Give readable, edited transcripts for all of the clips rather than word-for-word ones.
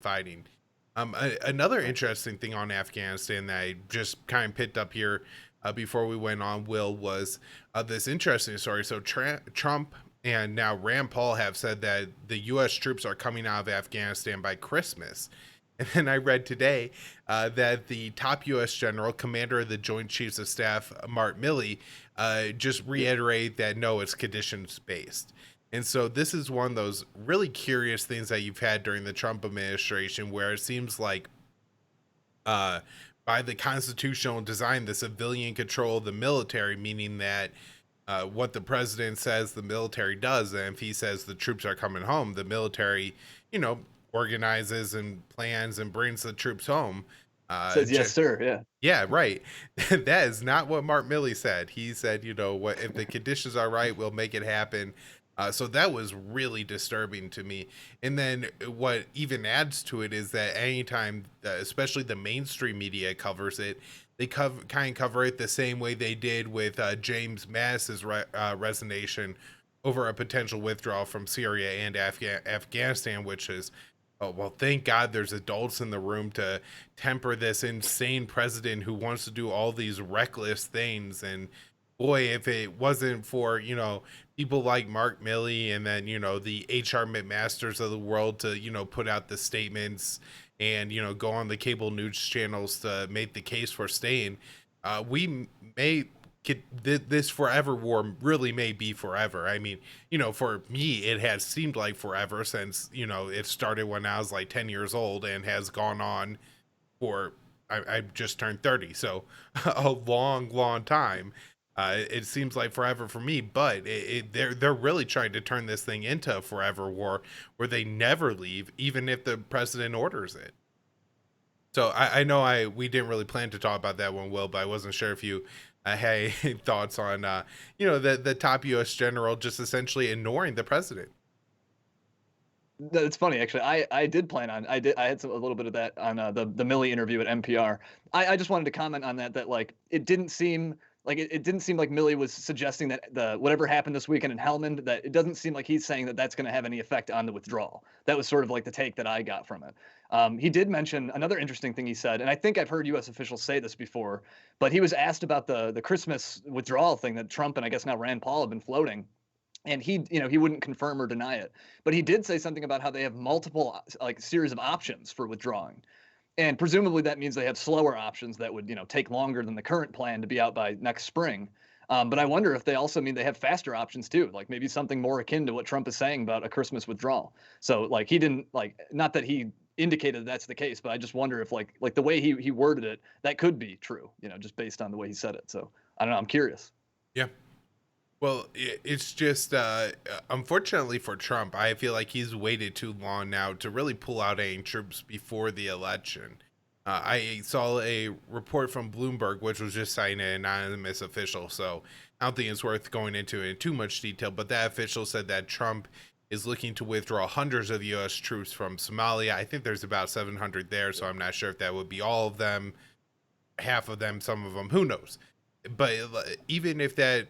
fighting. Another interesting thing on Afghanistan that I just kind of picked up here before we went on, Will, was this interesting story. So Trump and now Rand Paul have said that the U.S. troops are coming out of Afghanistan by Christmas. And then I read today that the top U.S. general, commander of the Joint Chiefs of Staff, Mark Milley, just reiterate that no, it's conditions based. And so this is one of those really curious things that you've had during the Trump administration, where it seems like uh, by the constitutional design, the civilian control of the military, meaning that what the president says, the military does. And if he says the troops are coming home, the military, you know, organizes and plans and brings the troops home. Says yes, sir. Yeah. Yeah, right. That is not what Mark Milley said. He said, you know, what if the conditions are right, we'll make it happen. So that was really disturbing to me. And then what even adds to it is that anytime, especially the mainstream media covers it, they kind of cover it the same way they did with James Mattis's resignation over a potential withdrawal from Syria and Afghanistan, which is, oh, well, thank God there's adults in the room to temper this insane president who wants to do all these reckless things. And boy, if it wasn't for, you know, people like Mark Milley and then, you know, the HR McMasters of the world to, you know, put out the statements and, you know, go on the cable news channels to make the case for staying, we may get this forever war really may be forever. I mean, you know, for me, it has seemed like forever since, you know, it started when I was like 10 years old and has gone on for, I just turned 30. So a long, long time. It seems like forever for me, but they're really trying to turn this thing into a forever war where they never leave, even if the president orders it. So I know we didn't really plan to talk about that one, Will, but I wasn't sure if you had any thoughts on you know, the top U.S. general just essentially ignoring the president. It's funny actually. I did plan on I had a little bit of that on the Milley interview at NPR. I just wanted to comment on that like it didn't seem like it didn't seem like Milley was suggesting that the whatever happened this weekend in Helmand, that it doesn't seem like he's saying that that's going to have any effect on the withdrawal. That was sort of like the take that I got from it. He did mention another interesting thing he said, and I think I've heard U.S. officials say this before, but he was asked about the Christmas withdrawal thing that Trump and I guess now Rand Paul have been floating, and he wouldn't confirm or deny it, but he did say something about how they have multiple like series of options for withdrawing, and presumably that means they have slower options that would take longer than the current plan to be out by next spring. But I wonder if they also mean they have faster options too, like maybe something more akin to what Trump is saying about a Christmas withdrawal. So like he didn't like, not that he indicated that's the case, but I just wonder if like the way he worded it, that could be true, just based on the way he said it. So I don't know, I'm curious. Yeah. Well, it's just unfortunately for Trump, I feel like he's waited too long now to really pull out any troops before the election. I saw a report from Bloomberg, which was just citing an anonymous official, so I don't think it's worth going into it in too much detail. But that official said that Trump is looking to withdraw hundreds of U.S. troops from Somalia. I think there's about 700 there, so I'm not sure if that would be all of them, half of them, some of them, who knows. But even if that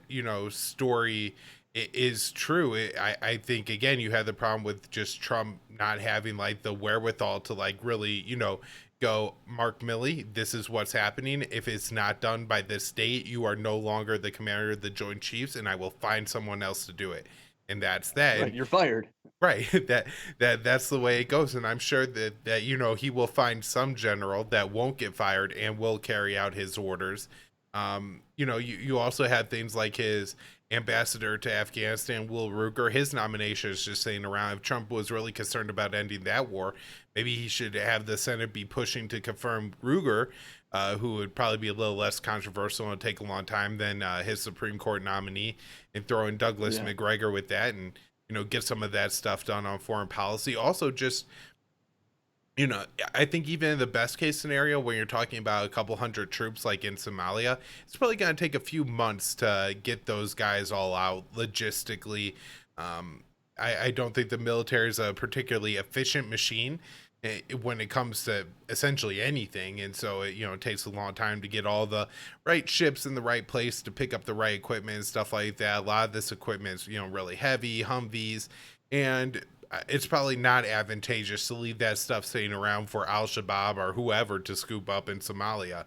story is true, I think again you have the problem with just Trump not having like the wherewithal to like really go, Mark Milley, this is what's happening. If it's not done by this date, you are no longer the commander of the Joint Chiefs, and I will find someone else to do it. And that's that. Right, you're fired. Right. That's the way it goes. And I'm sure that he will find some general that won't get fired and will carry out his orders. You also had things like his ambassador to Afghanistan, Will Ruger. His nomination is just saying around. If Trump was really concerned about ending that war, maybe he should have the Senate be pushing to confirm Ruger, who would probably be a little less controversial and take a long time than his Supreme Court nominee, and throw in Douglas Yeah. McGregor with that, and get some of that stuff done on foreign policy. Also, just I think even in the best case scenario, when you're talking about a couple hundred troops like in Somalia, it's probably going to take a few months to get those guys all out logistically. I don't think the military is a particularly efficient machine when it comes to essentially anything, and so it takes a long time to get all the right ships in the right place to pick up the right equipment and stuff like that. A lot of this equipment is really heavy, Humvees, and it's probably not advantageous to leave that stuff sitting around for Al Shabaab or whoever to scoop up in Somalia.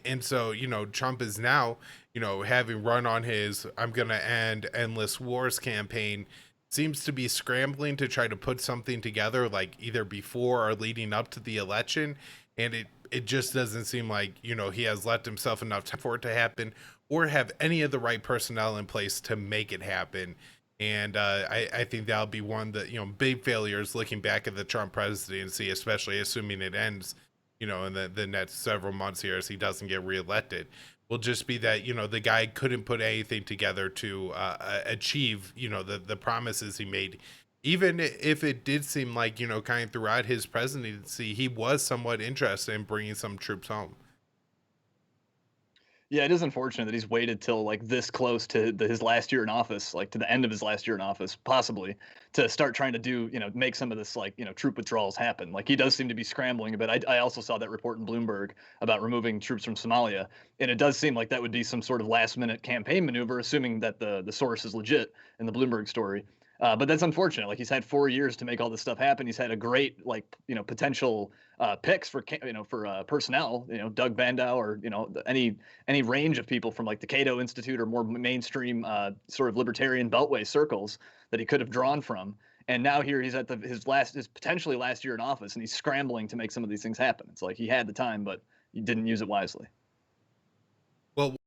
And so, Trump is now, having run on his "I'm going to end endless wars" campaign, seems to be scrambling to try to put something together, like either before or leading up to the election. And it just doesn't seem like, he has left himself enough time for it to happen or have any of the right personnel in place to make it happen. And I think that'll be one that, big failures looking back at the Trump presidency, especially assuming it ends, in the next several months here as he doesn't get reelected, will just be that, the guy couldn't put anything together to achieve, the promises he made. Even if it did seem like, kind of throughout his presidency, he was somewhat interested in bringing some troops home. Yeah, it is unfortunate that he's waited till like this close to his last year in office, like to the end of his last year in office, possibly, to start trying to do, make some of this like, troop withdrawals happen. Like he does seem to be scrambling a bit. I also saw that report in Bloomberg about removing troops from Somalia, and it does seem like that would be some sort of last minute campaign maneuver, assuming that the source is legit in the Bloomberg story. But that's unfortunate. Like he's had 4 years to make all this stuff happen. He's had a great like potential picks for personnel. Doug Bandow or any range of people from like the Cato Institute or more mainstream sort of libertarian beltway circles that he could have drawn from. And now here he's at his potentially last year in office, and he's scrambling to make some of these things happen. It's like he had the time, but he didn't use it wisely. Well,